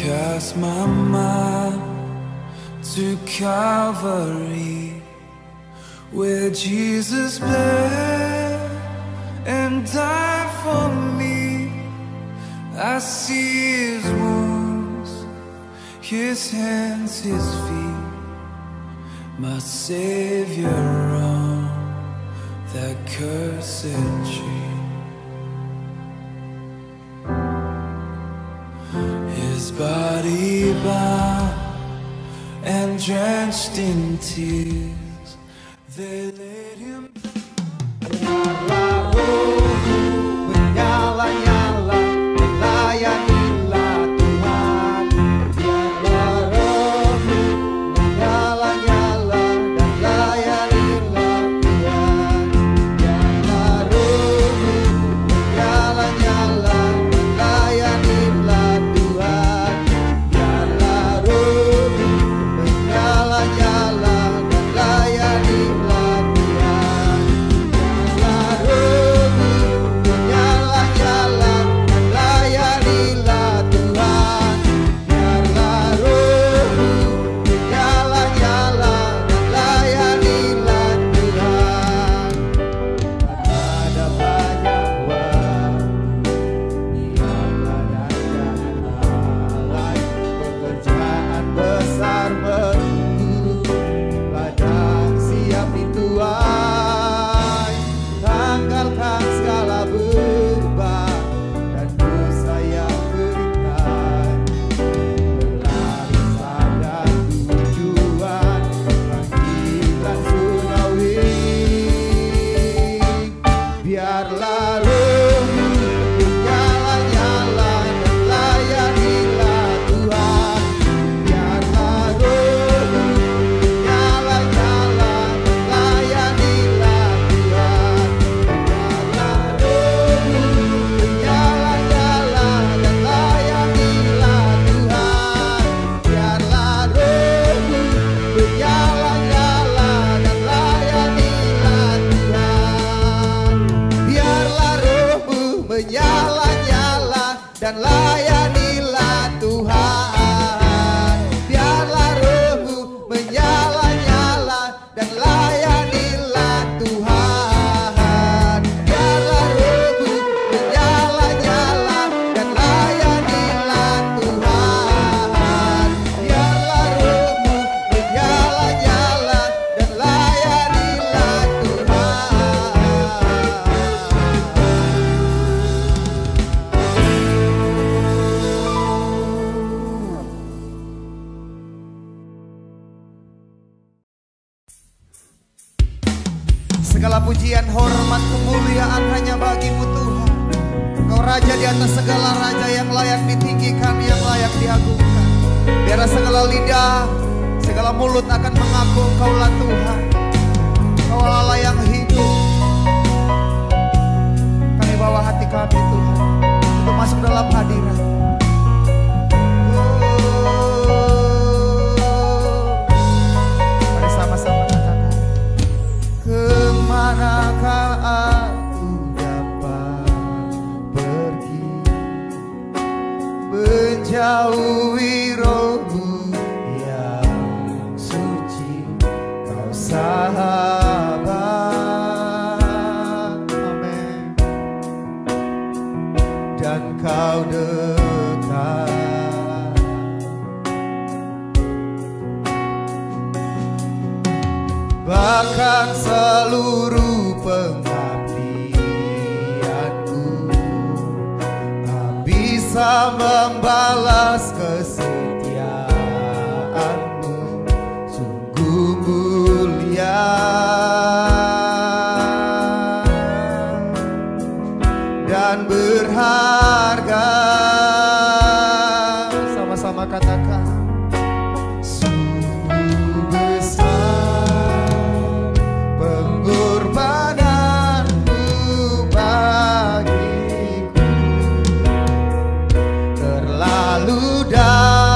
cast my mind to Calvary, where Jesus bled and died for me. I see his wounds, his hands, his feet, my Savior on that cursed tree. His body bound and drenched in tears, they laid him menyala-nyala, melayanilah Tuhan. Biarlah rohmu menyala-nyala dan layanilah Tuhan. Biarlah rohmu menyala-nyala dan layanilah Tuhan. Biarlah rohmu menyala-nyala dan layanilah Tuhan. Biarlah rohmu menyala-nyala dan layanilah Tuhan. Biarlah rohmu menyala-nyala dan layanilah Tuhan. Ada banyak waktu, biarlah dan jangan lalai. Pekerjaan besar menunggu, ladang siap dituai. Tanggalkan segala beban dan dosa yang berikan. Berlari pada tujuan panggilan surgawi. Biarlah rohmu menyala-nyala dan layanilah Tuhan. Biarlah rohmu menyala-nyala dan layanilah Tuhan. Biarlah rohmu menyala-nyala dan layanilah Tuhan. Biarlah rohmu menyala-nyala dan layanilah Tuhan. Biarlah rohmu menyala-nyala dan layanilah Tuhan. Biarlah rohmu menyala-nyala dan layanilah Tuhan. Biarlah rohmu menyala-nyala dan layanilah Tuhan. Biarlah rohmu menyala-nyala dan layanilah Segala pujian, hormat, kemuliaan hanya bagi-Mu Tuhan. Engkau Raja di atas segala raja, yang layak ditinggikan, yang layak diagungkan. Biarlah segala lidah, segala mulut akan mengaku Engkaulah Tuhan. Engkaulah Allah yang hidup. Kami bawa hati kami Tuhan untuk masuk dalam hadirat. Mari sama-sama katakan, kemanakah aku dapat pergi, menjauhi rohmu yang suci, Kau sahabat, amin, dan Kau dekat. Bahkan seluruh pengabdianku tak bisa membalas kesetiaanmu. Sungguh mulia dan berharga. Sama-sama katakan, terlalu dalam.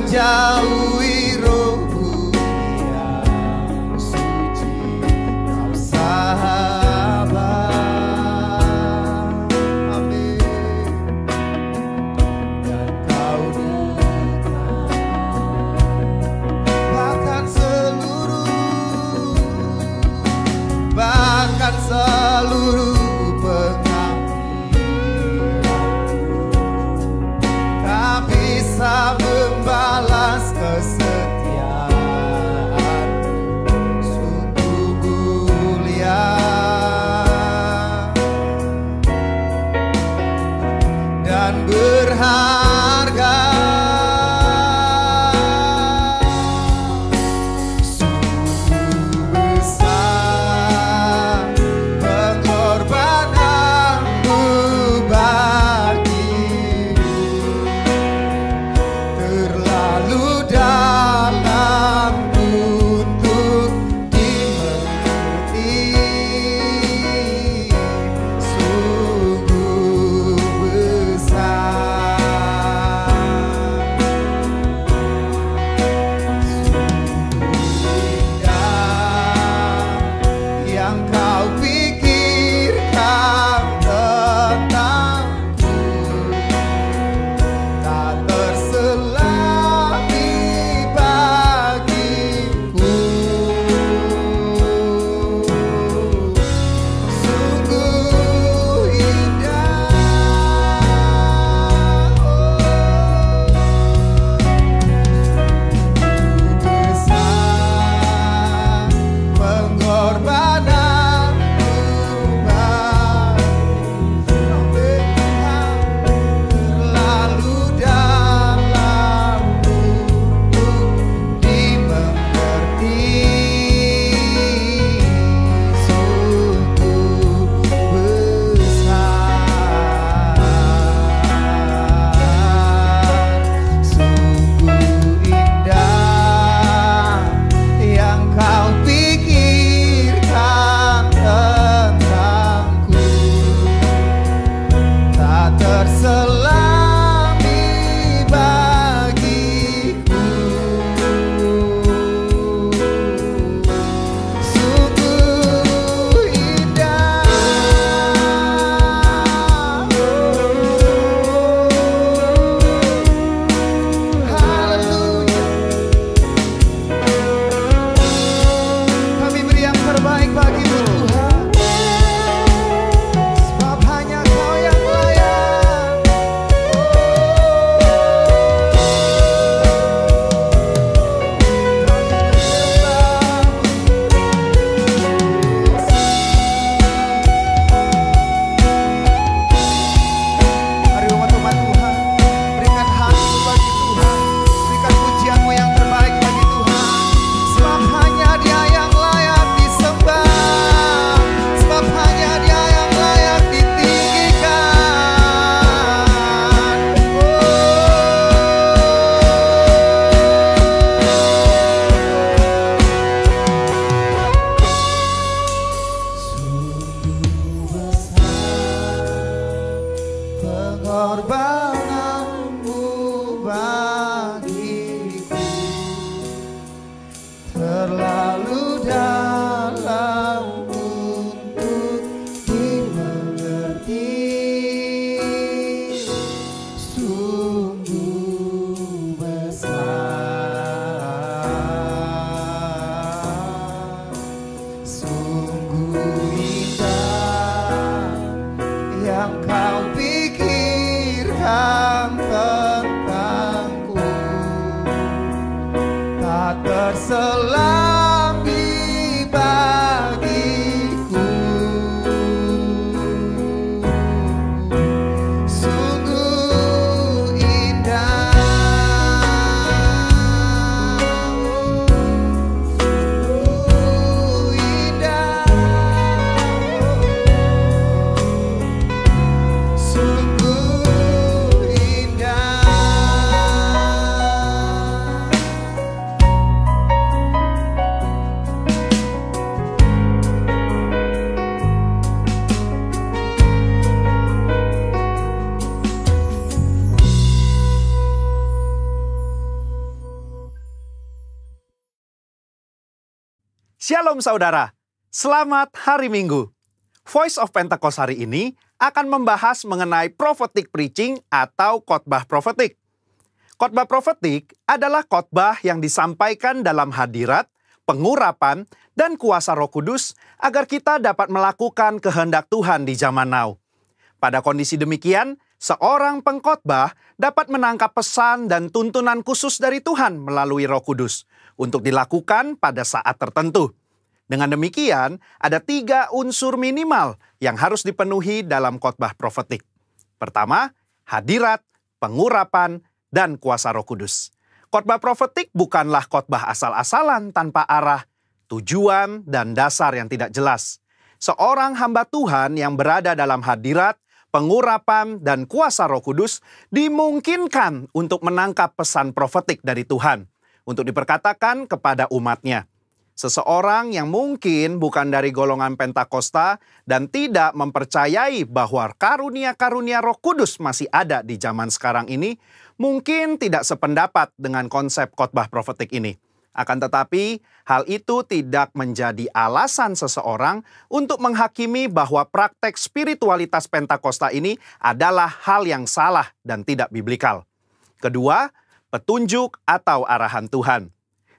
menjauhi rohmu yang suci, kau sahabat. Amin. Dan kau dekat, bahkan seluruh bisa membalas kesetiaan, sungguh mulia dan berharga. Sungguh besar pengorbananmu pengorbananmu bagiku terlalu dalam untuk dimengerti. Sungguh besar, sungguh indah yang kau pikirkan tentangku, tak terselami bagiku. Sungguh indah, sungguh indah, sungguh indah. Shalom saudara, selamat hari Minggu. Voice of Pentecost hari ini akan membahas mengenai prophetic preaching atau khotbah profetik. Khotbah profetik adalah khotbah yang disampaikan dalam hadirat, pengurapan, dan kuasa Roh Kudus agar kita dapat melakukan kehendak Tuhan di zaman now. Pada kondisi demikian, seorang pengkhotbah dapat menangkap pesan dan tuntunan khusus dari Tuhan melalui Roh Kudus untuk dilakukan pada saat tertentu. Dengan demikian, ada 3 unsur minimal yang harus dipenuhi dalam khotbah profetik. Pertama, hadirat, pengurapan, dan kuasa Roh Kudus. Khotbah profetik bukanlah khotbah asal-asalan tanpa arah, tujuan, dan dasar yang tidak jelas. Seorang hamba Tuhan yang berada dalam hadirat, pengurapan, dan kuasa Roh Kudus dimungkinkan untuk menangkap pesan profetik dari Tuhan untuk diperkatakan kepada umatnya. Seseorang yang mungkin bukan dari golongan Pentakosta dan tidak mempercayai bahwa karunia-karunia Roh Kudus masih ada di zaman sekarang ini, mungkin tidak sependapat dengan konsep khotbah profetik ini. Akan tetapi, hal itu tidak menjadi alasan seseorang untuk menghakimi bahwa praktek spiritualitas Pentakosta ini adalah hal yang salah dan tidak biblikal. Kedua, petunjuk atau arahan Tuhan.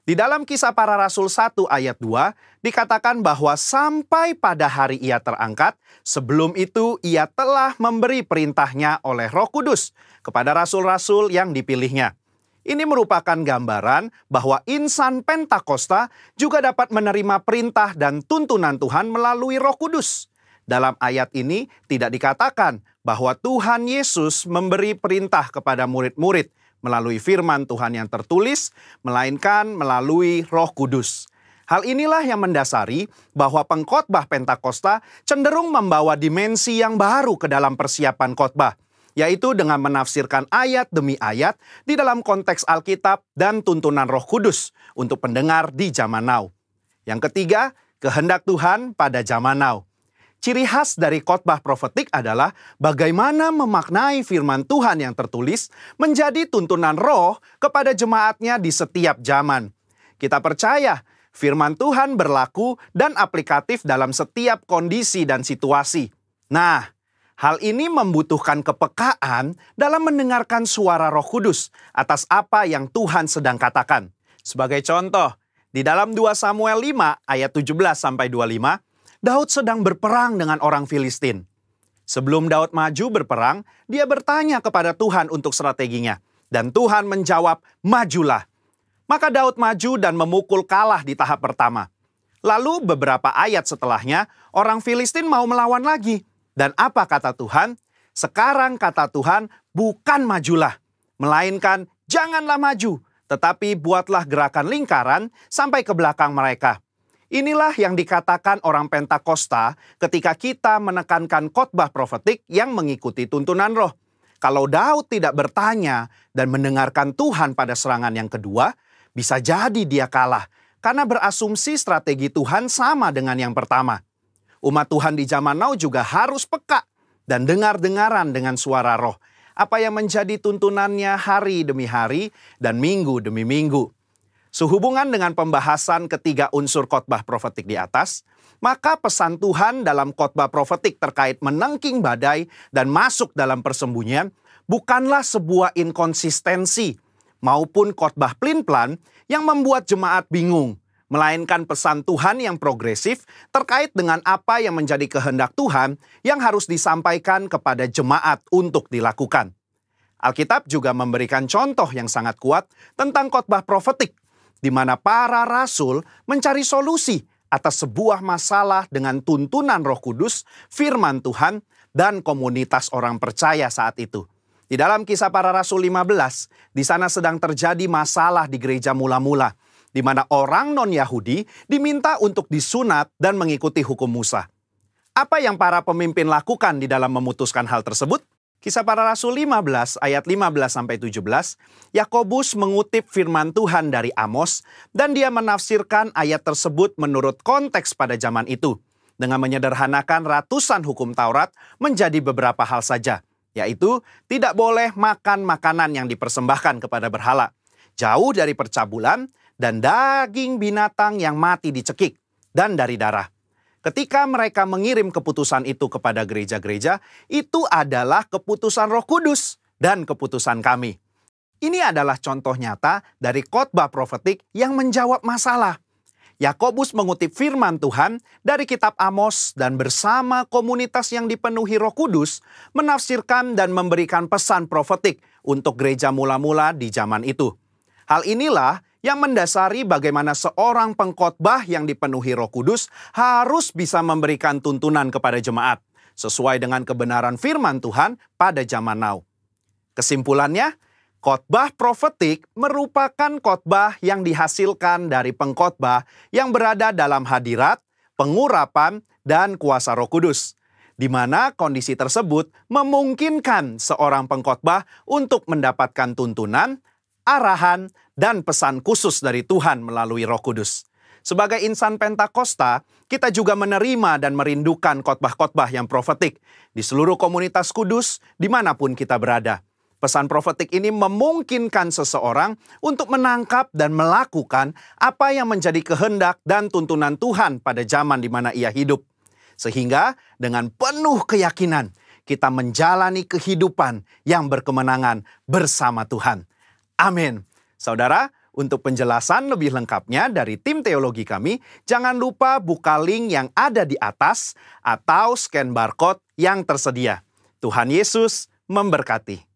Di dalam Kisah Para Rasul 1 ayat 2, dikatakan bahwa sampai pada hari ia terangkat, sebelum itu ia telah memberi perintahnya oleh Roh Kudus kepada rasul-rasul yang dipilihnya. Ini merupakan gambaran bahwa insan Pentakosta juga dapat menerima perintah dan tuntunan Tuhan melalui Roh Kudus. Dalam ayat ini tidak dikatakan bahwa Tuhan Yesus memberi perintah kepada murid-murid melalui firman Tuhan yang tertulis, melainkan melalui Roh Kudus. Hal inilah yang mendasari bahwa pengkhotbah Pentakosta cenderung membawa dimensi yang baru ke dalam persiapan khotbah, yaitu dengan menafsirkan ayat demi ayat di dalam konteks Alkitab dan tuntunan Roh Kudus untuk pendengar di zaman now. Yang ketiga, kehendak Tuhan pada zaman now. Ciri khas dari khotbah profetik adalah bagaimana memaknai firman Tuhan yang tertulis menjadi tuntunan roh kepada jemaatnya di setiap zaman. Kita percaya firman Tuhan berlaku dan aplikatif dalam setiap kondisi dan situasi. Nah, hal ini membutuhkan kepekaan dalam mendengarkan suara Roh Kudus atas apa yang Tuhan sedang katakan. Sebagai contoh, di dalam 2 Samuel 5 ayat 17-25, Daud sedang berperang dengan orang Filistin. Sebelum Daud maju berperang, dia bertanya kepada Tuhan untuk strateginya. Dan Tuhan menjawab, majulah. Maka Daud maju dan memukul kalah di tahap pertama. Lalu beberapa ayat setelahnya, orang Filistin mau melawan lagi. Dan apa kata Tuhan? Sekarang kata Tuhan, bukan majulah, melainkan janganlah maju, tetapi buatlah gerakan lingkaran sampai ke belakang mereka. Inilah yang dikatakan orang Pentakosta ketika kita menekankan khotbah profetik yang mengikuti tuntunan roh. Kalau Daud tidak bertanya dan mendengarkan Tuhan pada serangan yang kedua, bisa jadi dia kalah karena berasumsi strategi Tuhan sama dengan yang pertama. Umat Tuhan di zaman now juga harus peka dan dengar-dengaran dengan suara roh. Apa yang menjadi tuntunannya hari demi hari dan minggu demi minggu. Sehubungan dengan pembahasan ketiga unsur khotbah profetik di atas, maka pesan Tuhan dalam khotbah profetik terkait menengking badai dan masuk dalam persembunyian bukanlah sebuah inkonsistensi maupun khotbah plin-plan yang membuat jemaat bingung, melainkan pesan Tuhan yang progresif terkait dengan apa yang menjadi kehendak Tuhan yang harus disampaikan kepada jemaat untuk dilakukan. Alkitab juga memberikan contoh yang sangat kuat tentang khotbah profetik, di mana para rasul mencari solusi atas sebuah masalah dengan tuntunan Roh Kudus, firman Tuhan, dan komunitas orang percaya saat itu. Di dalam Kisah Para Rasul 15, di sana sedang terjadi masalah di gereja mula-mula, di mana orang non-Yahudi diminta untuk disunat dan mengikuti hukum Musa. Apa yang para pemimpin lakukan di dalam memutuskan hal tersebut? Kisah Para Rasul 15 ayat 15-17, Yakobus mengutip firman Tuhan dari Amos dan dia menafsirkan ayat tersebut menurut konteks pada zaman itu dengan menyederhanakan ratusan hukum Taurat menjadi beberapa hal saja, yaitu tidak boleh makan makanan yang dipersembahkan kepada berhala, jauh dari percabulan dan daging binatang yang mati dicekik, dan dari darah. Ketika mereka mengirim keputusan itu kepada gereja-gereja, itu adalah keputusan Roh Kudus dan keputusan kami. Ini adalah contoh nyata dari khotbah profetik yang menjawab masalah. Yakobus mengutip firman Tuhan dari kitab Amos dan bersama komunitas yang dipenuhi Roh Kudus menafsirkan dan memberikan pesan profetik untuk gereja mula-mula di zaman itu. Hal inilah yang mendasari bagaimana seorang pengkhotbah yang dipenuhi Roh Kudus harus bisa memberikan tuntunan kepada jemaat sesuai dengan kebenaran firman Tuhan pada zaman now. Kesimpulannya, khotbah profetik merupakan khotbah yang dihasilkan dari pengkhotbah yang berada dalam hadirat, pengurapan, dan kuasa Roh Kudus, di mana kondisi tersebut memungkinkan seorang pengkhotbah untuk mendapatkan tuntunan, arahan, dan pesan khusus dari Tuhan melalui Roh Kudus. Sebagai insan Pentakosta, kita juga menerima dan merindukan khotbah-khotbah yang profetik di seluruh komunitas kudus dimanapun kita berada. Pesan profetik ini memungkinkan seseorang untuk menangkap dan melakukan apa yang menjadi kehendak dan tuntunan Tuhan pada zaman di mana ia hidup. Sehingga dengan penuh keyakinan kita menjalani kehidupan yang berkemenangan bersama Tuhan. Amin. Saudara, untuk penjelasan lebih lengkapnya dari tim teologi kami, jangan lupa buka link yang ada di atas atau scan barcode yang tersedia. Tuhan Yesus memberkati.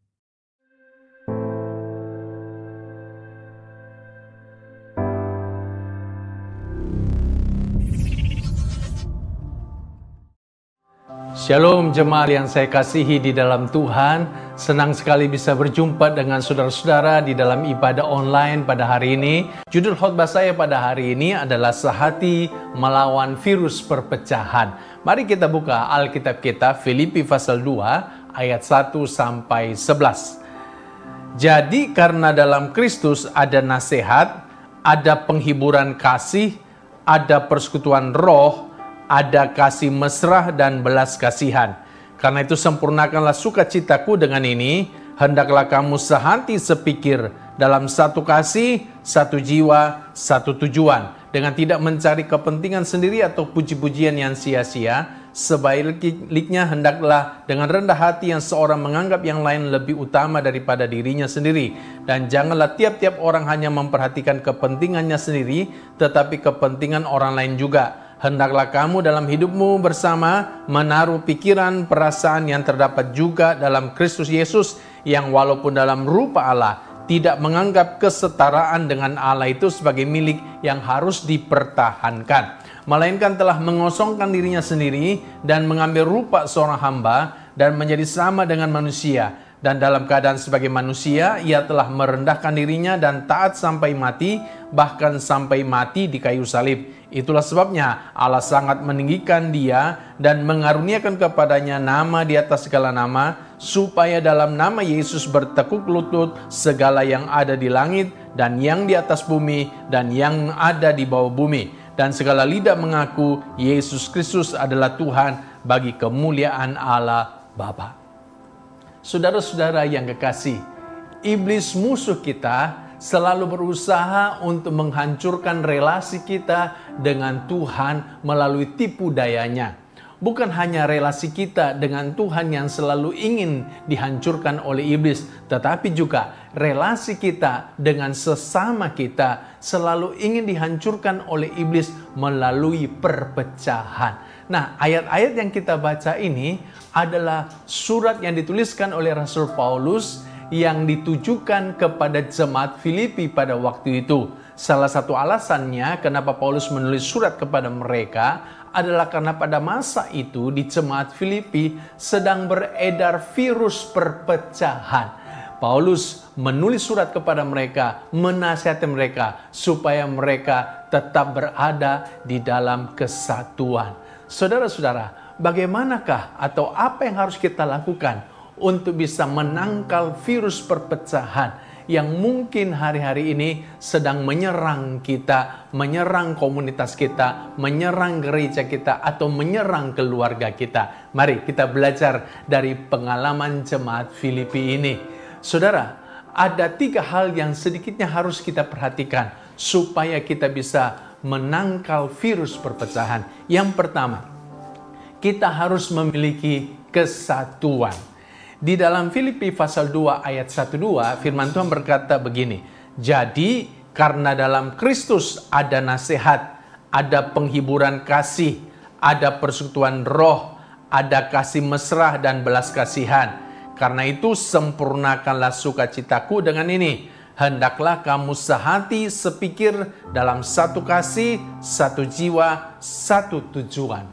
Shalom jemaat yang saya kasihi di dalam Tuhan. Senang sekali bisa berjumpa dengan saudara-saudara di dalam ibadah online pada hari ini. Judul khotbah saya pada hari ini adalah Sehati Melawan Virus Perpecahan. Mari kita buka Alkitab kita, Filipi pasal 2 ayat 1 sampai 11. Jadi karena dalam Kristus ada nasihat, ada penghiburan kasih, ada persekutuan roh, ada kasih mesra dan belas kasihan. Karena itu sempurnakanlah sukacitaku dengan ini, hendaklah kamu sehati sepikir dalam satu kasih, satu jiwa, satu tujuan, dengan tidak mencari kepentingan sendiri atau puji-pujian yang sia-sia. Sebaliknya hendaklah dengan rendah hati yang seorang menganggap yang lain lebih utama daripada dirinya sendiri. Dan janganlah tiap-tiap orang hanya memperhatikan kepentingannya sendiri, tetapi kepentingan orang lain juga. Hendaklah kamu dalam hidupmu bersama menaruh pikiran, perasaan yang terdapat juga dalam Kristus Yesus, yang walaupun dalam rupa Allah tidak menganggap kesetaraan dengan Allah itu sebagai milik yang harus dipertahankan, melainkan telah mengosongkan dirinya sendiri dan mengambil rupa seorang hamba dan menjadi sama dengan manusia. Dan dalam keadaan sebagai manusia, ia telah merendahkan dirinya dan taat sampai mati, bahkan sampai mati di kayu salib. Itulah sebabnya Allah sangat meninggikan dia dan mengaruniakan kepadanya nama di atas segala nama, supaya dalam nama Yesus bertekuk lutut segala yang ada di langit dan yang di atas bumi dan yang ada di bawah bumi. Dan segala lidah mengaku Yesus Kristus adalah Tuhan bagi kemuliaan Allah Bapa. Saudara-saudara yang kekasih, iblis musuh kita selalu berusaha untuk menghancurkan relasi kita dengan Tuhan melalui tipu dayanya. Bukan hanya relasi kita dengan Tuhan yang selalu ingin dihancurkan oleh iblis, tetapi juga relasi kita dengan sesama kita selalu ingin dihancurkan oleh iblis melalui perpecahan. Nah, ayat-ayat yang kita baca ini adalah surat yang dituliskan oleh Rasul Paulus yang ditujukan kepada jemaat Filipi pada waktu itu. Salah satu alasannya kenapa Paulus menulis surat kepada mereka adalah karena pada masa itu di jemaat Filipi sedang beredar virus perpecahan. Paulus menulis surat kepada mereka, menasihati mereka supaya mereka tetap berada di dalam kesatuan. Saudara-saudara, bagaimanakah atau apa yang harus kita lakukan untuk bisa menangkal virus perpecahan yang mungkin hari-hari ini sedang menyerang kita, menyerang komunitas kita, menyerang gereja kita, atau menyerang keluarga kita? Mari kita belajar dari pengalaman jemaat Filipi ini. Saudara, ada 3 hal yang sedikitnya harus kita perhatikan supaya kita bisa menangkal virus perpecahan? Yang pertama, kita harus memiliki kesatuan. Di dalam Filipi pasal 2 ayat 1-2, firman Tuhan berkata begini, jadi karena dalam Kristus ada nasihat, ada penghiburan kasih, ada persekutuan roh, ada kasih mesra dan belas kasihan. Karena itu sempurnakanlah sukacitaku dengan ini. Hendaklah kamu sehati sepikir dalam satu kasih, satu jiwa, satu tujuan.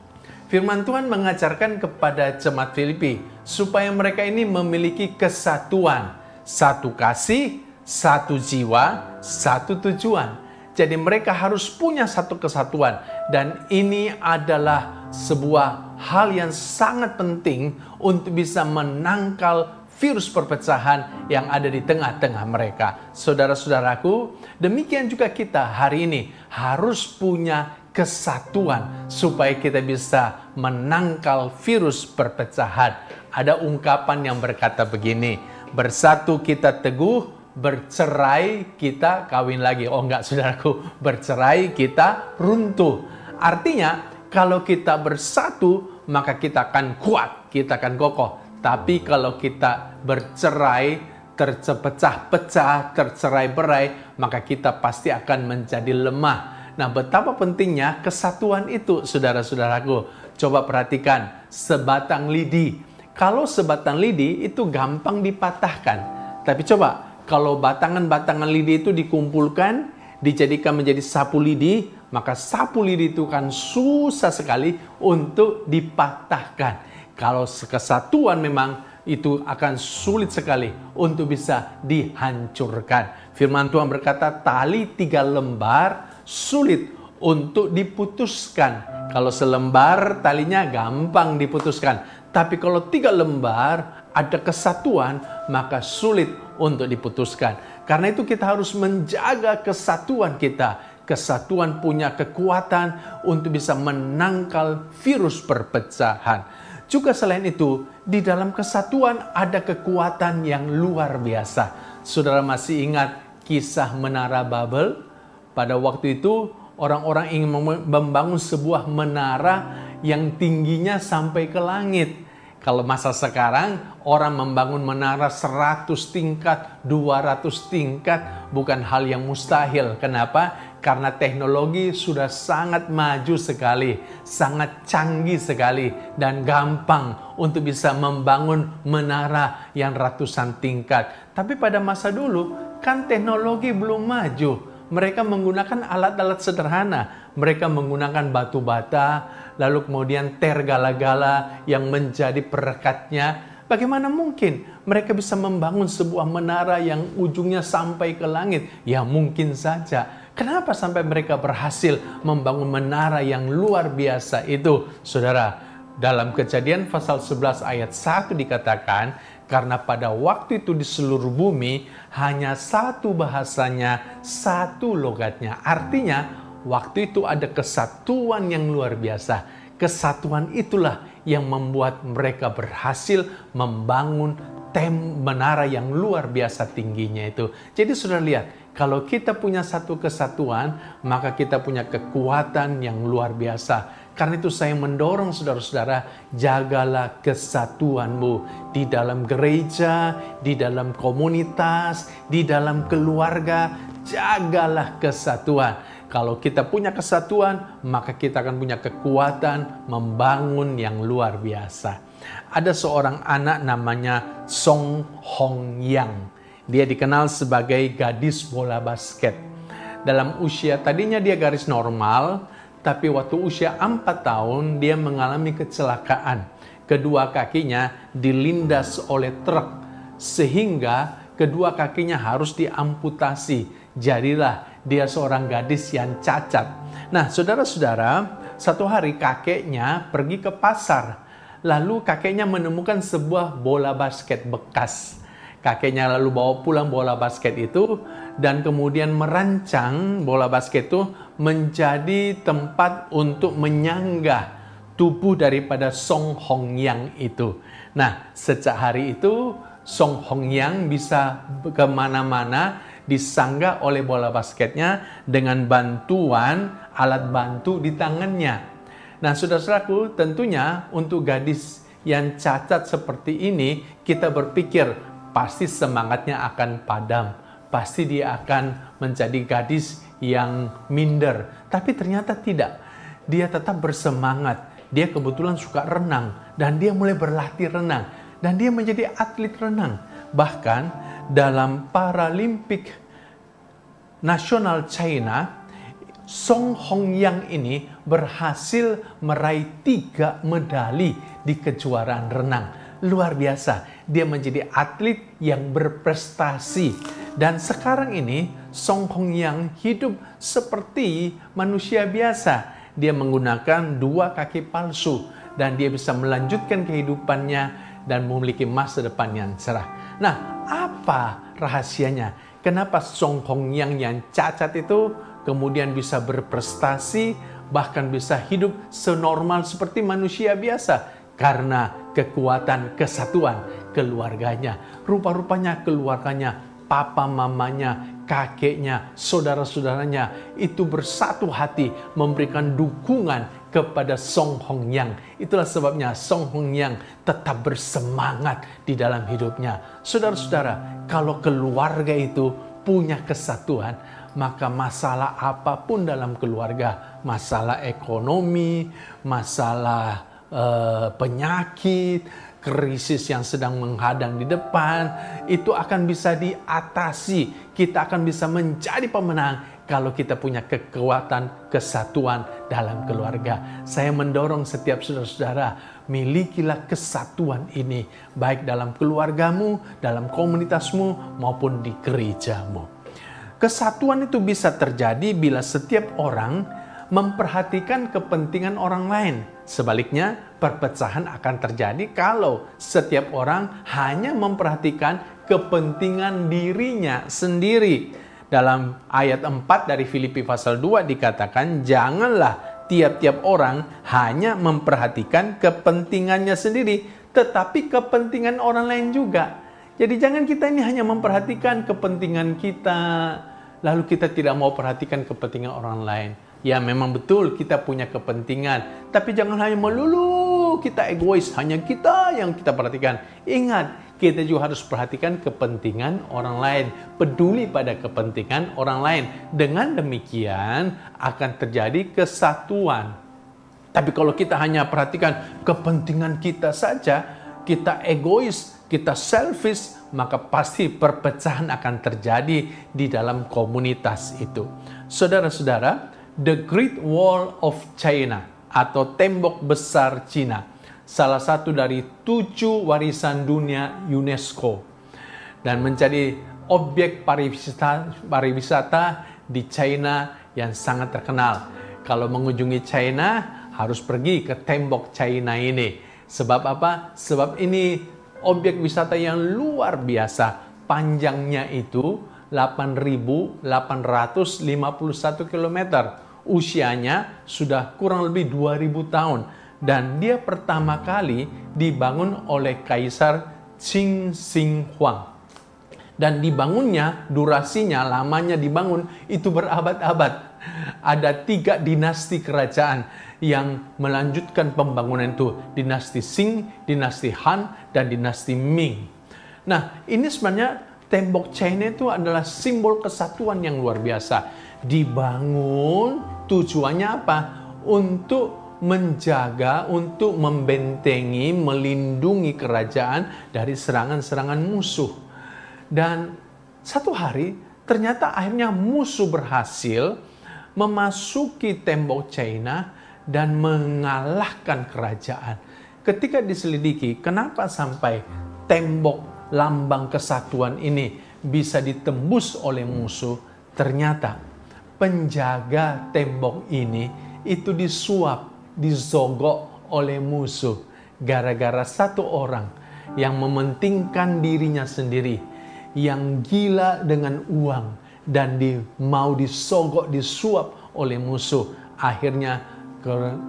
Firman Tuhan mengajarkan kepada jemaat Filipi supaya mereka ini memiliki kesatuan. Satu kasih, satu jiwa, satu tujuan. Jadi mereka harus punya satu kesatuan. Dan ini adalah sebuah hal yang sangat penting untuk bisa menangkal virus perpecahan yang ada di tengah-tengah mereka. Saudara-saudaraku, demikian juga kita hari ini harus punya kesatuan supaya kita bisa menangkal virus perpecahan. Ada ungkapan yang berkata begini, bersatu kita teguh, bercerai kita kawin lagi. Oh enggak saudaraku, bercerai kita runtuh. Artinya kalau kita bersatu maka kita akan kuat, kita akan kokoh. Tapi kalau kita bercerai, terpecah-pecah, tercerai-berai, maka kita pasti akan menjadi lemah. Nah, betapa pentingnya kesatuan itu, saudara-saudaraku. Coba perhatikan, sebatang lidi. Kalau sebatang lidi itu gampang dipatahkan. Tapi coba, kalau batangan-batangan lidi itu dikumpulkan, dijadikan menjadi sapu lidi, maka sapu lidi itu kan susah sekali untuk dipatahkan. Kalau kesatuan memang itu akan sulit sekali untuk bisa dihancurkan. Firman Tuhan berkata, tali 3 lembar sulit untuk diputuskan. Kalau selembar talinya gampang diputuskan. Tapi kalau 3 lembar ada kesatuan, maka sulit untuk diputuskan. Karena itu kita harus menjaga kesatuan kita. Kesatuan punya kekuatan untuk bisa menangkal virus perpecahan. Juga selain itu, di dalam kesatuan ada kekuatan yang luar biasa. Saudara masih ingat kisah Menara Babel? Pada waktu itu, orang-orang ingin membangun sebuah menara yang tingginya sampai ke langit. Kalau masa sekarang, orang membangun menara 100 tingkat, 200 tingkat, bukan hal yang mustahil. Kenapa? Karena teknologi sudah sangat maju sekali, sangat canggih sekali, dan gampang untuk bisa membangun menara yang ratusan tingkat. Tapi pada masa dulu, kan teknologi belum maju. Mereka menggunakan alat-alat sederhana. Mereka menggunakan batu bata, lalu kemudian tergala-gala yang menjadi perekatnya. Bagaimana mungkin mereka bisa membangun sebuah menara yang ujungnya sampai ke langit? Ya mungkin saja. Kenapa sampai mereka berhasil membangun menara yang luar biasa itu? Saudara, dalam Kejadian pasal 11 ayat 1 dikatakan, karena pada waktu itu di seluruh bumi hanya satu bahasanya, satu logatnya. Artinya waktu itu ada kesatuan yang luar biasa. Kesatuan itulah yang membuat mereka berhasil membangun menara yang luar biasa tingginya itu. Jadi saudara lihat, kalau kita punya satu kesatuan, maka kita punya kekuatan yang luar biasa. Karena itu saya mendorong saudara-saudara, jagalah kesatuanmu di dalam gereja, di dalam komunitas, di dalam keluarga, jagalah kesatuan. Kalau kita punya kesatuan, maka kita akan punya kekuatan membangun yang luar biasa. Ada seorang anak namanya Song Hong Yang. Dia dikenal sebagai gadis bola basket. Dalam usia tadinya dia garis normal, tapi waktu usia 4 tahun dia mengalami kecelakaan. Kedua kakinya dilindas oleh truk sehingga kedua kakinya harus diamputasi. Jadilah dia seorang gadis yang cacat. Nah, saudara-saudara, satu hari kakeknya pergi ke pasar. Lalu kakeknya menemukan sebuah bola basket bekas. Kakeknya lalu bawa pulang bola basket itu dan kemudian merancang bola basket itu menjadi tempat untuk menyanggah tubuh daripada Song Hong Yang itu. Nah, sejak hari itu Song Hong Yang bisa kemana-mana disanggah oleh bola basketnya dengan bantuan alat bantu di tangannya. Nah, saudara-saudaraku, tentunya untuk gadis yang cacat seperti ini, kita berpikir pasti semangatnya akan padam. Pasti dia akan menjadi gadis yang minder. Tapi ternyata tidak. Dia tetap bersemangat. Dia kebetulan suka renang. Dan dia mulai berlatih renang. Dan dia menjadi atlet renang. Bahkan dalam Paralimpik Nasional China, Song Hongyang ini berhasil meraih 3 medali di kejuaraan renang. Luar biasa, dia menjadi atlet yang berprestasi. Dan sekarang ini Song Hongyang hidup seperti manusia biasa. Dia menggunakan 2 kaki palsu dan dia bisa melanjutkan kehidupannya dan memiliki masa depan yang cerah. Nah, apa rahasianya? Kenapa Song Hongyang yang cacat itu kemudian bisa berprestasi, bahkan bisa hidup senormal seperti manusia biasa? Karena kekuatan kesatuan keluarganya. Rupa-rupanya keluarganya, papa mamanya, kakeknya, saudara-saudaranya itu bersatu hati memberikan dukungan kepada Song Hongyang. Itulah sebabnya Song Hongyang tetap bersemangat di dalam hidupnya. Saudara-saudara, kalau keluarga itu punya kesatuan, maka masalah apapun dalam keluarga, masalah ekonomi, masalah penyakit, krisis yang sedang menghadang di depan, itu akan bisa diatasi. Kita akan bisa menjadi pemenang kalau kita punya kekuatan kesatuan dalam keluarga. Saya mendorong setiap saudara-saudara, milikilah kesatuan ini, baik dalam keluargamu, dalam komunitasmu, maupun di gerejamu. Kesatuan itu bisa terjadi bila setiap orang memperhatikan kepentingan orang lain. Sebaliknya, perpecahan akan terjadi kalau setiap orang hanya memperhatikan kepentingan dirinya sendiri. Dalam ayat 4 dari Filipi pasal 2 dikatakan, janganlah tiap-tiap orang hanya memperhatikan kepentingannya sendiri, tetapi kepentingan orang lain juga. Jadi jangan kita ini hanya memperhatikan kepentingan kita, lalu kita tidak mau perhatikan kepentingan orang lain. Ya memang betul kita punya kepentingan, tapi jangan hanya melulu kita egois, hanya kita yang kita perhatikan. Ingat, kita juga harus perhatikan kepentingan orang lain, peduli pada kepentingan orang lain. Dengan demikian akan terjadi kesatuan. Tapi kalau kita hanya perhatikan kepentingan kita saja, kita egois, kita selfish, maka pasti perpecahan akan terjadi di dalam komunitas itu. Saudara-saudara, The Great Wall of China atau Tembok Besar Cina, salah satu dari 7 warisan dunia UNESCO dan menjadi objek pariwisata di China yang sangat terkenal. Kalau mengunjungi China harus pergi ke Tembok China ini. Sebab apa? Sebab ini objek wisata yang luar biasa. Panjangnya itu 8.851 km. Usianya sudah kurang lebih 2000 tahun. Dan dia pertama kali dibangun oleh Kaisar Qin Shi Huang. Dan dibangunnya, durasinya, lamanya dibangun itu berabad-abad. Ada 3 dinasti kerajaan yang melanjutkan pembangunan itu. Dinasti Qing, dinasti Han, dan dinasti Ming. Nah, ini sebenarnya Tembok China itu adalah simbol kesatuan yang luar biasa. Dibangun tujuannya apa? Untuk menjaga, untuk membentengi, melindungi kerajaan dari serangan-serangan musuh. Dan satu hari ternyata akhirnya musuh berhasil memasuki Tembok China dan mengalahkan kerajaan. Ketika diselidiki, kenapa sampai tembok lambang kesatuan ini bisa ditembus oleh musuh? Ternyata penjaga tembok ini itu disuap, disogok oleh musuh gara-gara satu orang yang mementingkan dirinya sendiri, yang gila dengan uang dan mau disogok, disuap oleh musuh. Akhirnya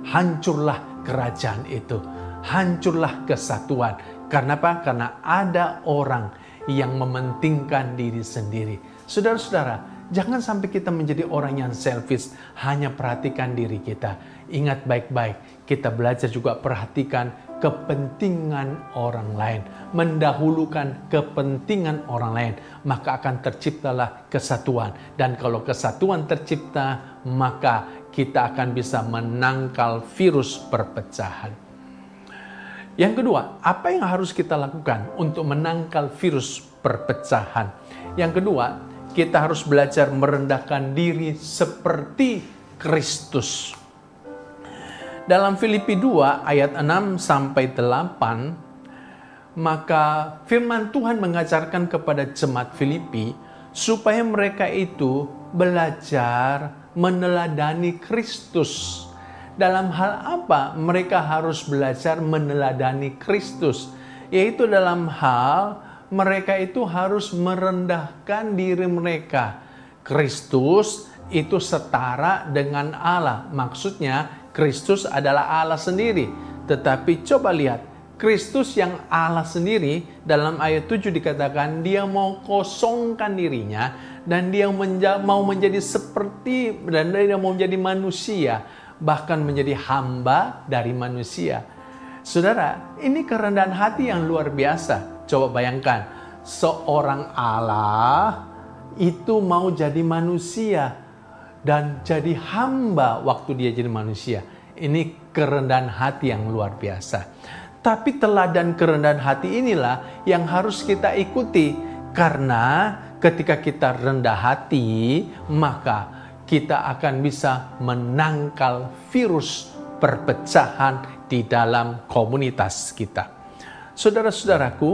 hancurlah kerajaan itu, hancurlah kesatuan. Karena apa? Karena ada orang yang mementingkan diri sendiri. Saudara-saudara, Jangan sampai kita menjadi orang yang selfish, hanya perhatikan diri kita. Ingat baik-baik, kita belajar juga perhatikan kepentingan orang lain. Mendahulukan kepentingan orang lain, maka akan terciptalah kesatuan. Dan kalau kesatuan tercipta, maka kita akan bisa menangkal virus perpecahan. Yang kedua, apa yang harus kita lakukan untuk menangkal virus perpecahan? Yang kedua, kita harus belajar merendahkan diri seperti Kristus. Dalam Filipi 2 ayat 6 sampai 8, maka firman Tuhan mengajarkan kepada jemaat Filipi supaya mereka itu belajar meneladani Kristus. Dalam hal apa mereka harus belajar meneladani Kristus? Yaitu dalam hal mereka itu harus merendahkan diri mereka. Kristus itu setara dengan Allah. Maksudnya Kristus adalah Allah sendiri. Tetapi coba lihat, Kristus yang Allah sendiri dalam ayat 7 dikatakan dia mau kosongkan dirinya dan dia mau menjadi seperti, dan dia mau menjadi manusia, bahkan menjadi hamba dari manusia. Saudara, ini kerendahan hati yang luar biasa. Coba bayangkan, seorang Allah itu mau jadi manusia dan jadi hamba waktu dia jadi manusia. Ini kerendahan hati yang luar biasa. Tapi teladan kerendahan hati inilah yang harus kita ikuti. Karena ketika kita rendah hati, maka kita akan bisa menangkal virus perpecahan di dalam komunitas kita. Saudara-saudaraku,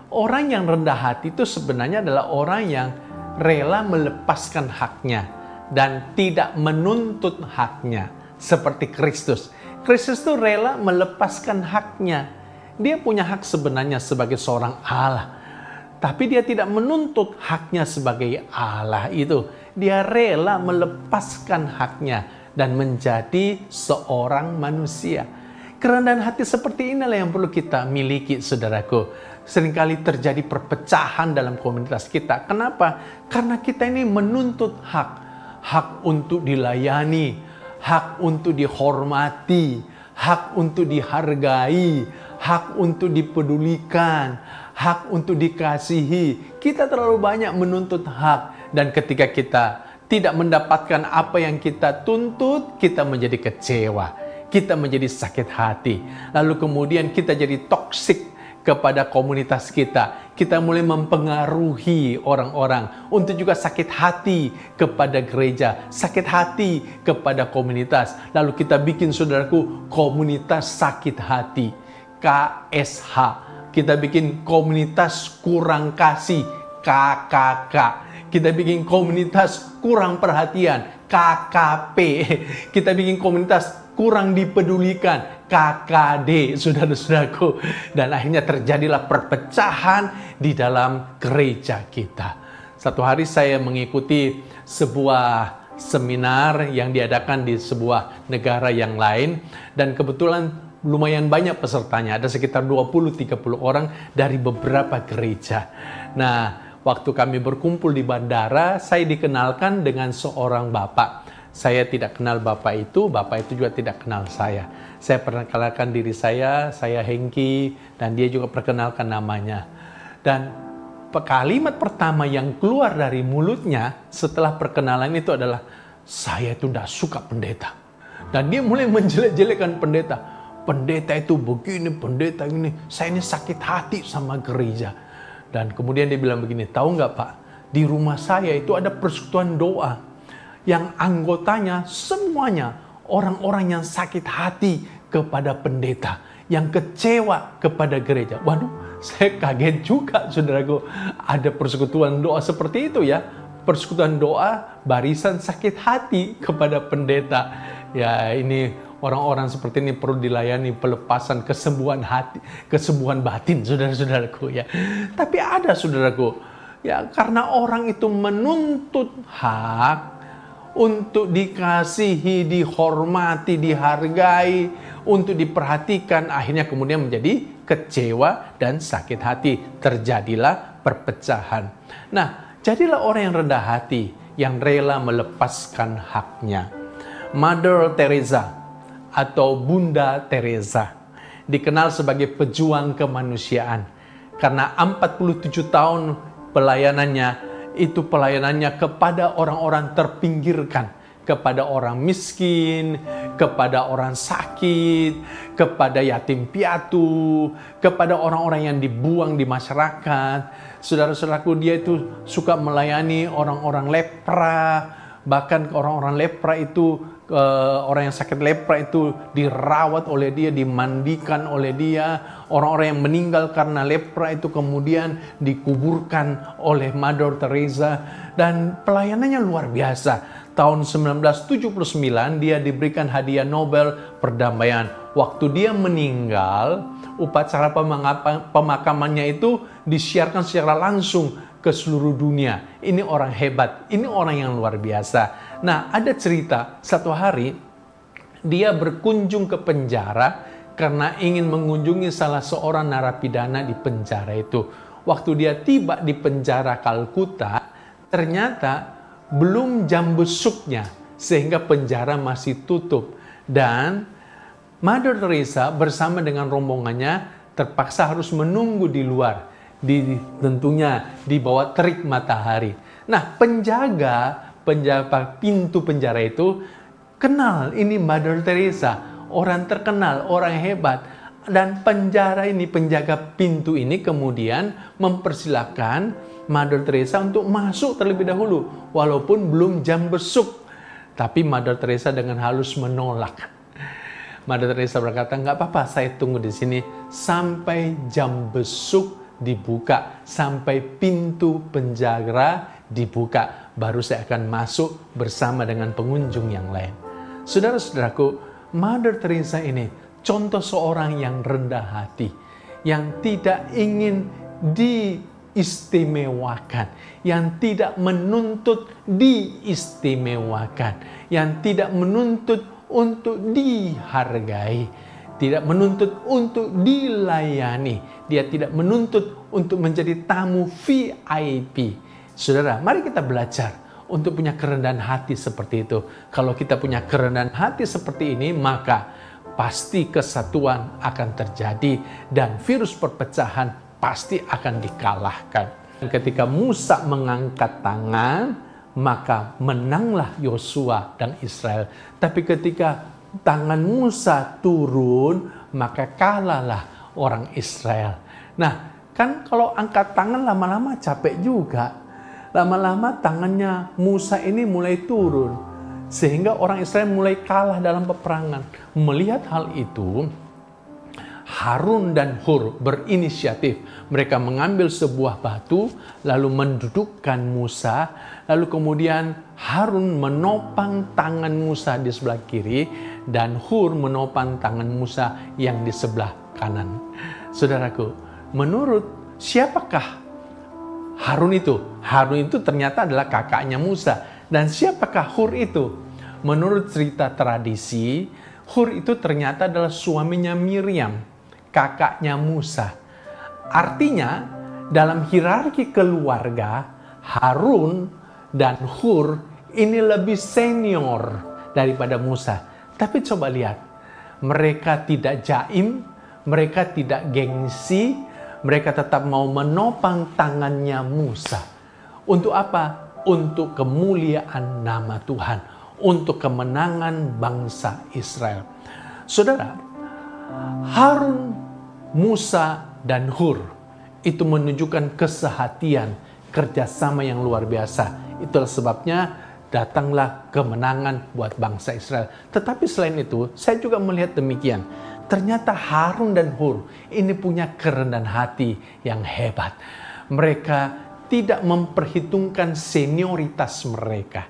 orang yang rendah hati itu sebenarnya adalah orang yang rela melepaskan haknya dan tidak menuntut haknya. Seperti Kristus. Kristus itu rela melepaskan haknya. Dia punya hak sebenarnya sebagai seorang Allah. Tapi dia tidak menuntut haknya sebagai Allah itu. Dia rela melepaskan haknya dan menjadi seorang manusia. Kerendahan hati seperti inilah yang perlu kita miliki, saudaraku. Seringkali terjadi perpecahan dalam komunitas kita. Kenapa? Karena kita ini menuntut hak. Hak untuk dilayani, hak untuk dihormati, hak untuk dihargai, hak untuk dipedulikan, hak untuk dikasihi. Kita terlalu banyak menuntut hak. Dan ketika kita tidak mendapatkan apa yang kita tuntut, kita menjadi kecewa. Kita menjadi sakit hati. Lalu kemudian kita jadi toksik kepada komunitas kita. Kita mulai mempengaruhi orang-orang untuk juga sakit hati kepada gereja, sakit hati kepada komunitas. Lalu kita bikin, saudaraku, komunitas sakit hati, KSH. Kita bikin komunitas kurang kasih, KKK. Kita bikin komunitas kurang perhatian, KKP. Kita bikin komunitas kurang dipedulikan, KKD, saudara-saudaraku. Dan akhirnya terjadilah perpecahan di dalam gereja kita. Satu hari saya mengikuti sebuah seminar yang diadakan di sebuah negara yang lain. Dan kebetulan lumayan banyak pesertanya. Ada sekitar 20-30 orang dari beberapa gereja. Nah, waktu kami berkumpul di bandara, saya dikenalkan dengan seorang bapak. Saya tidak kenal bapak itu juga tidak kenal saya. Saya perkenalkan diri saya Hengki, dan dia juga perkenalkan namanya. Dan kalimat pertama yang keluar dari mulutnya setelah perkenalan itu adalah, saya itu tidak suka pendeta. Dan dia mulai menjelek-jelekan pendeta. Pendeta itu begini, pendeta ini, saya ini sakit hati sama gereja. Dan kemudian dia bilang begini, tahu nggak Pak, di rumah saya itu ada persekutuan doa yang anggotanya semuanya orang-orang yang sakit hati kepada pendeta, yang kecewa kepada gereja. Waduh, saya kaget juga, saudaraku, ada persekutuan doa seperti itu ya. Persekutuan doa barisan sakit hati kepada pendeta. Ya, ini orang-orang seperti ini perlu dilayani pelepasan kesembuhan hati, kesembuhan batin, saudara-saudaraku ya. Tapi ada, saudaraku, ya, karena orang itu menuntut hak untuk dikasihi, dihormati, dihargai, untuk diperhatikan, akhirnya kemudian menjadi kecewa dan sakit hati. Terjadilah perpecahan. Nah, jadilah orang yang rendah hati. yang rela melepaskan haknya. Mother Teresa atau Bunda Teresa dikenal sebagai pejuang kemanusiaan karena 47 tahun pelayanannya itu pelayanannya kepada orang-orang terpinggirkan, kepada orang miskin, kepada orang sakit, kepada yatim piatu, kepada orang-orang yang dibuang di masyarakat. Saudara-saudaraku, dia itu suka melayani orang-orang lepra, bahkan orang-orang lepra itu, orang yang sakit lepra itu dirawat oleh dia, dimandikan oleh dia. Orang-orang yang meninggal karena lepra itu kemudian dikuburkan oleh Mother Teresa, dan pelayanannya luar biasa. Tahun 1979 dia diberikan hadiah Nobel perdamaian. Waktu dia meninggal, upacara pemakamannya itu disiarkan secara langsung ke seluruh dunia. Ini orang hebat, ini orang yang luar biasa. Nah, ada cerita satu hari dia berkunjung ke penjara karena ingin mengunjungi salah seorang narapidana di penjara itu. Waktu dia tiba di penjara Kalkuta, ternyata belum jam besuknya, sehingga penjara masih tutup. Dan Mother Teresa bersama dengan rombongannya terpaksa harus menunggu di luar, tentunya di bawah terik matahari. Nah, penjaga pintu penjara itu kenal ini Mother Teresa, orang terkenal, orang hebat. Dan penjaga pintu ini kemudian mempersilahkan Mother Teresa untuk masuk terlebih dahulu, walaupun belum jam besuk. Tapi Mother Teresa dengan halus menolak. Mother Teresa berkata, nggak apa-apa, saya tunggu di sini sampai jam besuk dibuka, sampai pintu penjara dibuka, baru saya akan masuk bersama dengan pengunjung yang lain. Saudara-saudaraku, Mother Teresa ini contoh seorang yang rendah hati, yang tidak ingin diistimewakan, yang tidak menuntut diistimewakan, yang tidak menuntut untuk dihargai, tidak menuntut untuk dilayani, dia tidak menuntut untuk menjadi tamu VIP. Saudara, mari kita belajar untuk punya kerendahan hati seperti itu. Kalau kita punya kerendahan hati seperti ini, maka pasti kesatuan akan terjadi dan virus perpecahan pasti akan dikalahkan. Ketika Musa mengangkat tangan, maka menanglah Yosua dan Israel. Tapi ketika tangan Musa turun, maka kalahlah orang Israel. Nah, kan kalau angkat tangan lama-lama capek juga. Lama-lama tangannya Musa ini mulai turun, sehingga orang Israel mulai kalah dalam peperangan. Melihat hal itu, Harun dan Hur berinisiatif. Mereka mengambil sebuah batu, lalu mendudukkan Musa, lalu kemudian Harun menopang tangan Musa di sebelah kiri, dan Hur menopang tangan Musa yang di sebelah kanan. Saudaraku, menurut siapakah Harun itu? Harun itu ternyata adalah kakaknya Musa. Dan siapakah Hur itu? Menurut cerita tradisi, Hur itu ternyata adalah suaminya Miriam, kakaknya Musa. Artinya, dalam hierarki keluarga, Harun dan Hur ini lebih senior daripada Musa. Tapi coba lihat, mereka tidak jaim, mereka tidak gengsi, mereka tetap mau menopang tangannya Musa. Untuk apa? Untuk kemuliaan nama Tuhan, untuk kemenangan bangsa Israel. Saudara, Harun, Musa, dan Hur itu menunjukkan kesehatian, kerjasama yang luar biasa. Itulah sebabnya datanglah kemenangan buat bangsa Israel. Tetapi selain itu, saya juga melihat demikian. Ternyata Harun dan Hur ini punya kerendahan hati yang hebat. Mereka tidak memperhitungkan senioritas mereka.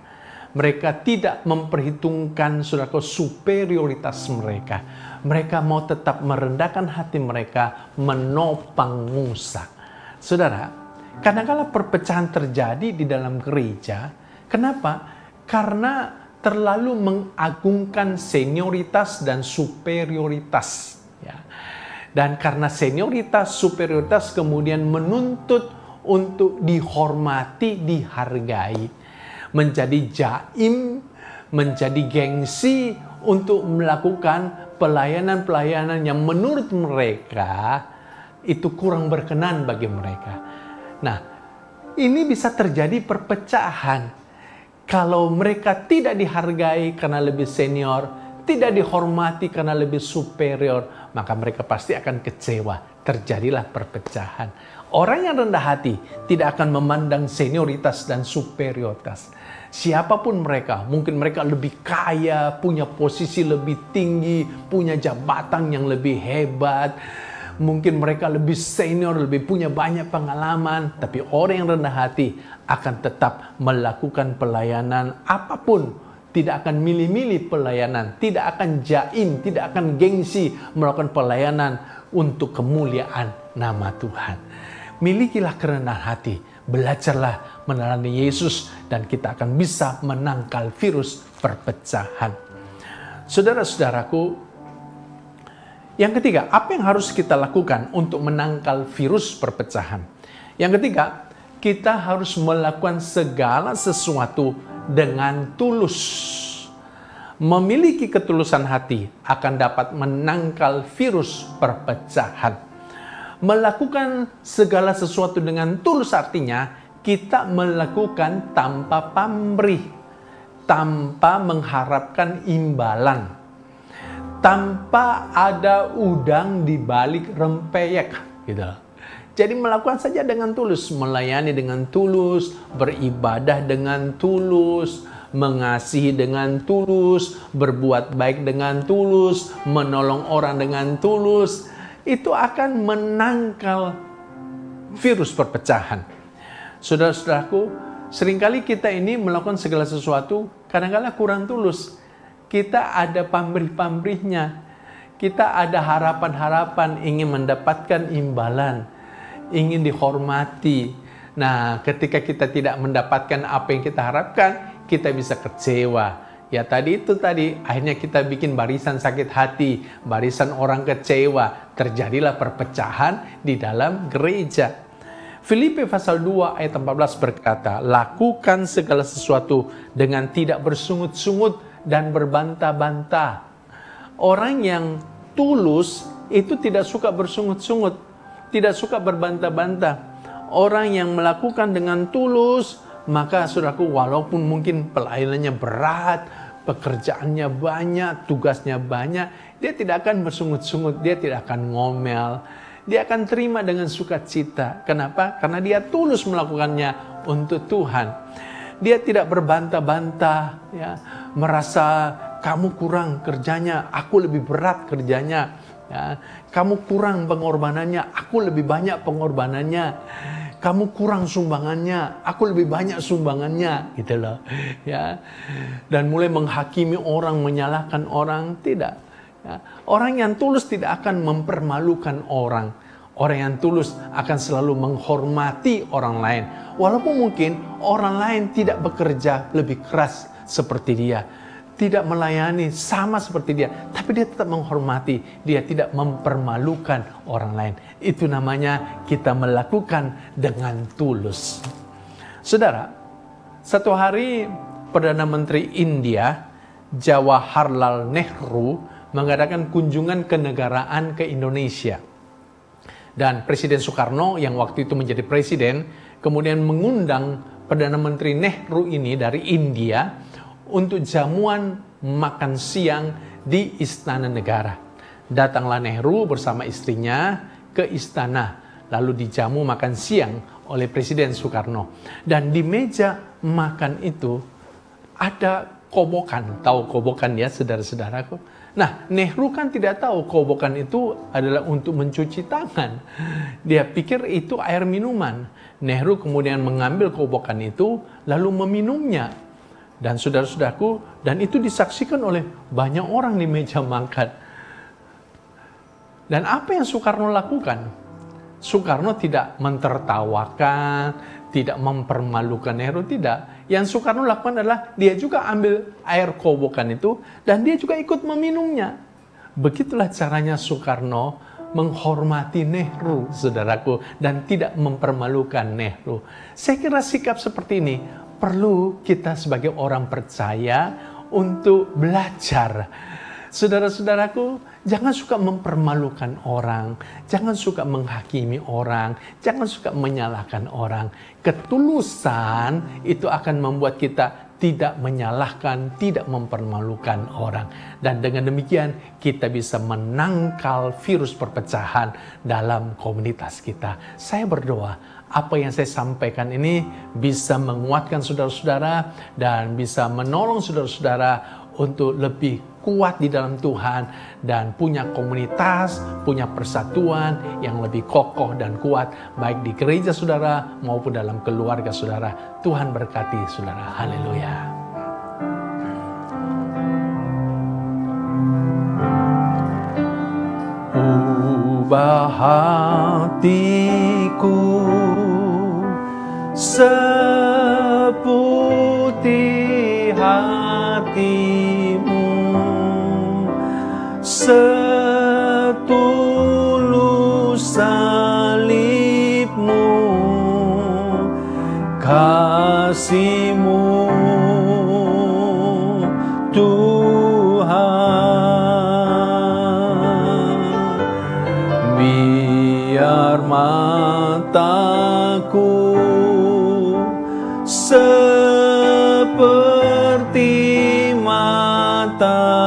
Mereka tidak memperhitungkan superioritas mereka. Mereka mau tetap merendahkan hati mereka, menopang Musa. Saudara, kadang-kadang perpecahan terjadi di dalam gereja. Kenapa? Karena terlalu mengagungkan senioritas dan superioritas. Ya. Dan karena senioritas, superioritas kemudian menuntut untuk dihormati, dihargai. menjadi jaim, menjadi gengsi untuk melakukan pelayanan-pelayanan yang menurut mereka itu kurang berkenan bagi mereka. Nah, ini bisa terjadi perpecahan. Kalau mereka tidak dihargai karena lebih senior, tidak dihormati karena lebih superior, maka mereka pasti akan kecewa. Terjadilah perpecahan. Orang yang rendah hati tidak akan memandang senioritas dan superioritas. Siapapun mereka, mungkin mereka lebih kaya, punya posisi lebih tinggi, punya jabatan yang lebih hebat, mungkin mereka lebih senior, lebih punya banyak pengalaman, tapi orang yang rendah hati akan tetap melakukan pelayanan apapun, tidak akan milih-milih pelayanan, tidak akan jaim, tidak akan gengsi melakukan pelayanan untuk kemuliaan nama Tuhan. Milikilah kerendahan hati, belajarlah meneladani Yesus, dan kita akan bisa menangkal virus perpecahan. Saudara-saudaraku, yang ketiga, apa yang harus kita lakukan untuk menangkal virus perpecahan? Yang ketiga, kita harus melakukan segala sesuatu dengan tulus. Memiliki ketulusan hati akan dapat menangkal virus perpecahan. Melakukan segala sesuatu dengan tulus artinya kita melakukan tanpa pamrih, tanpa mengharapkan imbalan, tanpa ada udang di balik rempeyek, gitu. Jadi melakukan saja dengan tulus, melayani dengan tulus, beribadah dengan tulus, mengasihi dengan tulus, berbuat baik dengan tulus, menolong orang dengan tulus. Itu akan menangkal virus perpecahan. Saudara-saudaraku, seringkali kita ini melakukan segala sesuatu kadang-kadang kurang tulus. Kita ada pamrih-pamrihnya. Kita ada harapan-harapan ingin mendapatkan imbalan, ingin dihormati. Nah, ketika kita tidak mendapatkan apa yang kita harapkan, kita bisa kecewa. Ya tadi, akhirnya kita bikin barisan sakit hati, barisan orang kecewa. Terjadilah perpecahan di dalam gereja. Filipi pasal 2 ayat 14 berkata, lakukan segala sesuatu dengan tidak bersungut-sungut dan berbantah-bantah. Orang yang tulus itu tidak suka bersungut-sungut, tidak suka berbantah-bantah. Orang yang melakukan dengan tulus, maka saudaraku, walaupun mungkin pelayanannya berat, pekerjaannya banyak, tugasnya banyak, dia tidak akan bersungut-sungut, dia tidak akan ngomel, dia akan terima dengan sukacita. Kenapa? Karena dia tulus melakukannya untuk Tuhan. Dia tidak berbantah-bantah, ya, merasa kamu kurang kerjanya, aku lebih berat kerjanya, ya, kamu kurang pengorbanannya, aku lebih banyak pengorbanannya. Kamu kurang sumbangannya, aku lebih banyak sumbangannya, gitu loh. Ya. Dan mulai menghakimi orang, menyalahkan orang, tidak. Ya. Orang yang tulus tidak akan mempermalukan orang. Orang yang tulus akan selalu menghormati orang lain. Walaupun mungkin orang lain tidak bekerja lebih keras seperti dia, tidak melayani sama seperti dia, tapi dia tetap menghormati, dia tidak mempermalukan orang lain. Itu namanya kita melakukan dengan tulus. Saudara, satu hari Perdana Menteri India, Jawaharlal Nehru, mengadakan kunjungan kenegaraan ke Indonesia. Dan Presiden Soekarno yang waktu itu menjadi presiden, kemudian mengundang Perdana Menteri Nehru ini dari India untuk jamuan makan siang di Istana Negara. Datanglah Nehru bersama istrinya ke istana, lalu dijamu makan siang oleh Presiden Soekarno. Dan di meja makan itu ada kobokan. Tahu kobokan ya, saudara-saudaraku? Nah, Nehru kan tidak tahu kobokan itu adalah untuk mencuci tangan. Dia pikir itu air minuman. Nehru kemudian mengambil kobokan itu lalu meminumnya. Dan saudara-saudaraku, dan itu disaksikan oleh banyak orang di meja makan. Dan apa yang Soekarno lakukan? Soekarno tidak mentertawakan, tidak mempermalukan Nehru, tidak. Yang Soekarno lakukan adalah dia juga ambil air kobokan itu dan dia juga ikut meminumnya. Begitulah caranya Soekarno menghormati Nehru, saudaraku, dan tidak mempermalukan Nehru. Saya kira sikap seperti ini perlu kita sebagai orang percaya untuk belajar. Saudara-saudaraku, jangan suka mempermalukan orang, jangan suka menghakimi orang, jangan suka menyalahkan orang. Ketulusan itu akan membuat kita tidak menyalahkan, tidak mempermalukan orang. Dan dengan demikian kita bisa menangkal virus perpecahan dalam komunitas kita. Saya berdoa apa yang saya sampaikan ini bisa menguatkan saudara-saudara dan bisa menolong saudara-saudara untuk lebih kuat di dalam Tuhan dan punya komunitas, punya persatuan yang lebih kokoh dan kuat baik di gereja saudara maupun dalam keluarga saudara. Tuhan berkati saudara. Haleluya. Ubah hatiku seputih hatimu, setulus salibmu, kasihmu Tuhan. Biar mataku seperti matamu,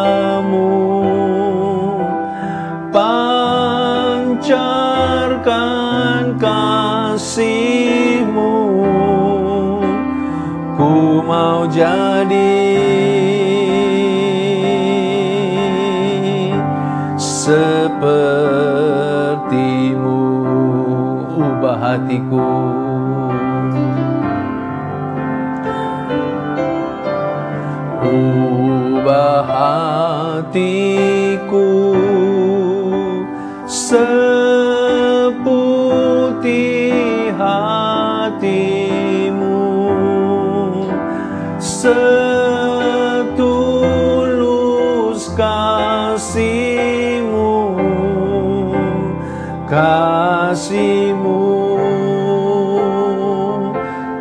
pancarkan kasih-Mu. Ku mau jadi seperti-Mu. Ubah hatiku. Ubah hatiku seputih hatimu, setulus kasih-Mu, kasih-Mu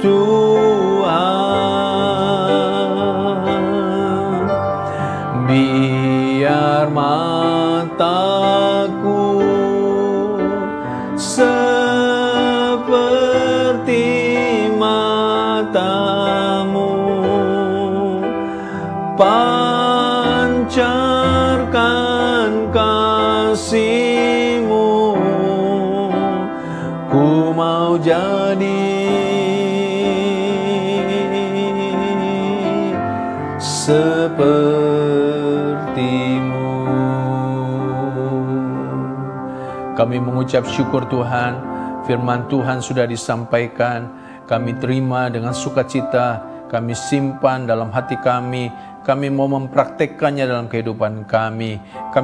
Tuhan. Biar mataku seperti matamu, pancarkan kasih-Mu. Ku mau jadi seperti-Mu. Kami mengucap syukur Tuhan, firman Tuhan sudah disampaikan, kami terima dengan sukacita, kami simpan dalam hati kami mau mempraktekkannya dalam kehidupan kami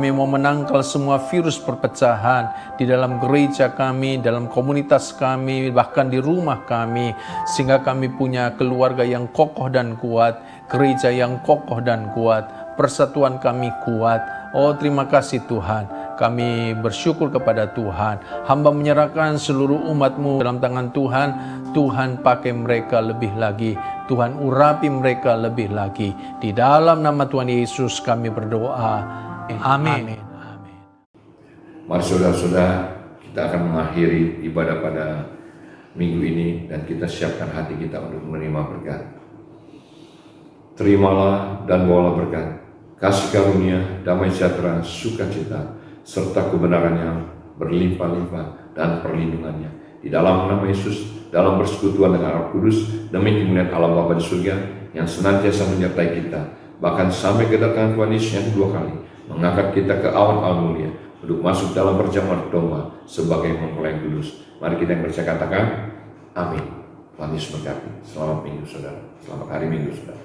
mau menangkal semua virus perpecahan di dalam gereja kami, dalam komunitas kami, bahkan di rumah kami, sehingga kami punya keluarga yang kokoh dan kuat, gereja yang kokoh dan kuat, persatuan kami kuat. Oh, terima kasih Tuhan. Kami bersyukur kepada Tuhan. Hamba menyerahkan seluruh umat-Mu dalam tangan Tuhan. Tuhan pakai mereka lebih lagi. Tuhan urapi mereka lebih lagi. Di dalam nama Tuhan Yesus kami berdoa. Amin. Mari saudara-saudara, kita akan mengakhiri ibadah pada minggu ini dan kita siapkan hati kita untuk menerima berkat. Terimalah dan bawalah berkat, kasih karunia, damai sejahtera, sukacita, serta kebenaran yang berlimpah-limpah dan perlindungannya. Di dalam nama Yesus, dalam persekutuan dengan Roh Kudus, demi kemuliaan Allah Bapa di surga yang senantiasa menyertai kita, bahkan sampai kedatangan Tuhan Yesus yang kedua kali, mengangkat kita ke awan-awan mulia, untuk masuk dalam perjamuan domba sebagai mempelai kudus. Mari kita yang percaya katakan, amin. Tuhan Yesus memberkati. Selamat minggu saudara, selamat hari minggu saudara.